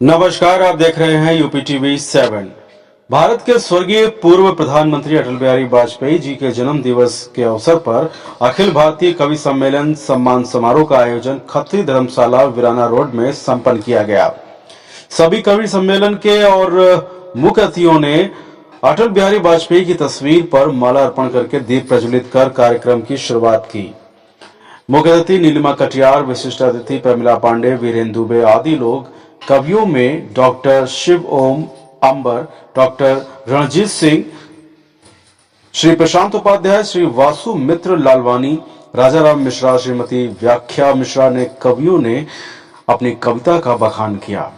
नमस्कार, आप देख रहे हैं यूपी टीवी 7। भारत के स्वर्गीय पूर्व प्रधानमंत्री अटल बिहारी वाजपेयी जी के जन्म दिवस के अवसर पर अखिल भारतीय कवि सम्मेलन सम्मान समारोह का आयोजन खत्री धर्मशाला वीराना रोड में संपन्न किया गया। सभी कवि सम्मेलन के और मुख्य अतिथियों ने अटल बिहारी वाजपेयी की तस्वीर पर माला अर्पण करके दीप प्रज्वलित कर कार्यक्रम की शुरुआत की। मुख्य अतिथि नीलिमा कटियार, विशिष्ट अतिथि प्रमिला पांडे, वीरेंद्र दुबे आदि लोग कवियों में डॉक्टर शिव ओम अंबर, डॉक्टर रणजीत सिंह, श्री प्रशांत उपाध्याय, श्री वासु मित्र लालवानी, राजा राम मिश्रा, श्रीमती व्याख्या मिश्रा ने कवियों ने अपनी कविता का बखान किया।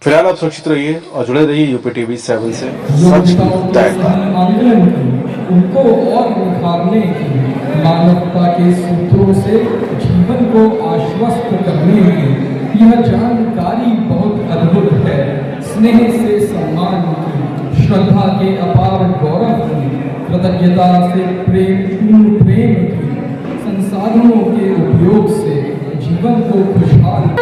फिलहाल आप सुरक्षित रहिए और जुड़े रहिए यूपी टीवी 7 से। सच की तय उनको और निखारने की, मानवता के सूत्रों से जीवन को आश्वस्त करने की यह जानकारी बहुत अद्भुत है। स्नेह से सम्मान की, श्रद्धा के अपार गौरव की, कृतज्ञता से प्रेम की, संसाधनों के उपयोग से जीवन को खुशहाल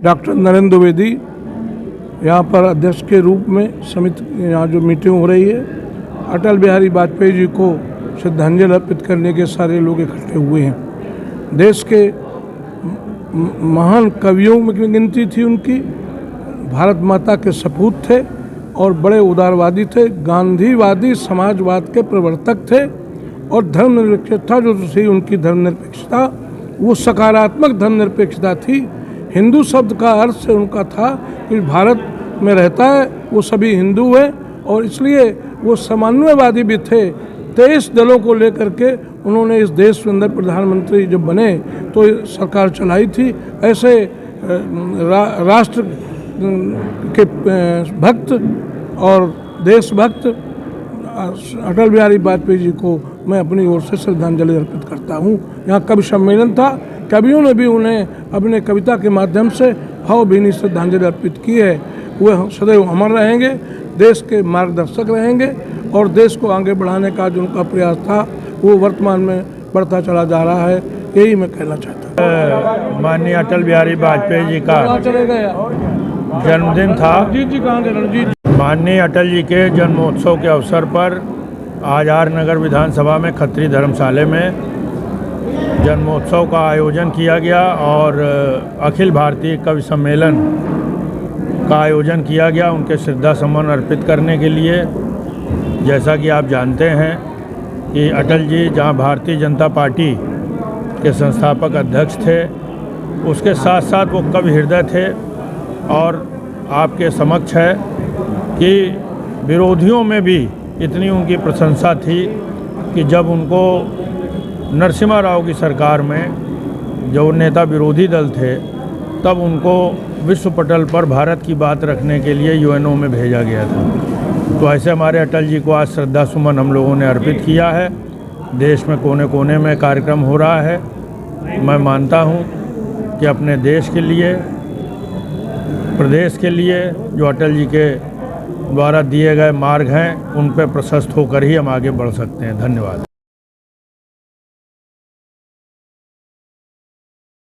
डॉक्टर नरेंद्र द्विवेदी यहाँ पर अध्यक्ष के रूप में समिति यहाँ जो मीटिंग हो रही है, अटल बिहारी वाजपेयी जी को श्रद्धांजलि अर्पित करने के सारे लोग इकट्ठे हुए हैं। देश के महान कवियों में गिनती थी उनकी, भारत माता के सपूत थे और बड़े उदारवादी थे, गांधीवादी समाजवाद के प्रवर्तक थे और धर्मनिरपेक्षता जो थी उनकी धर्मनिरपेक्षता वो सकारात्मक धर्मनिरपेक्षता थी। हिंदू शब्द का अर्थ से उनका था कि भारत में रहता है वो सभी हिंदू हैं और इसलिए वो समन्वयवादी भी थे। 23 दलों को लेकर के उन्होंने इस देश के अंदर प्रधानमंत्री जब बने तो सरकार चलाई थी। ऐसे राष्ट्र के भक्त और देशभक्त अटल बिहारी वाजपेयी जी को मैं अपनी ओर से श्रद्धांजलि अर्पित करता हूँ। यहाँ कवि सम्मेलन था, कवियों ने भी उन्हें अपने कविता के माध्यम से भावभीनी श्रद्धांजलि अर्पित की है। वह सदैव अमर रहेंगे, देश के मार्गदर्शक रहेंगे और देश को आगे बढ़ाने का जो उनका प्रयास था वो वर्तमान में बढ़ता चला जा रहा है। यही मैं कहना चाहता हूँ। माननीय अटल बिहारी वाजपेयी जी का जन्मदिन था। माननीय अटल जी के जन्मोत्सव के अवसर पर आज आर नगर विधानसभा में खत्री धर्मशाला में जन्मोत्सव का आयोजन किया गया और अखिल भारतीय कवि सम्मेलन का आयोजन किया गया उनके श्रद्धा सुमन अर्पित करने के लिए। जैसा कि आप जानते हैं कि अटल जी जहां भारतीय जनता पार्टी के संस्थापक अध्यक्ष थे, उसके साथ साथ वो कवि हृदय थे और आपके समक्ष है कि विरोधियों में भी इतनी उनकी प्रशंसा थी कि जब उनको नरसिम्हा राव की सरकार में जो नेता विरोधी दल थे तब उनको विश्व पटल पर भारत की बात रखने के लिए यूएनओ में भेजा गया था। तो ऐसे हमारे अटल जी को आज श्रद्धा सुमन हम लोगों ने अर्पित किया है। देश में कोने कोने में कार्यक्रम हो रहा है। मैं मानता हूं कि अपने देश के लिए, प्रदेश के लिए जो अटल जी के द्वारा दिए गए मार्ग हैं उन पर प्रशस्त होकर ही हम आगे बढ़ सकते हैं। धन्यवाद।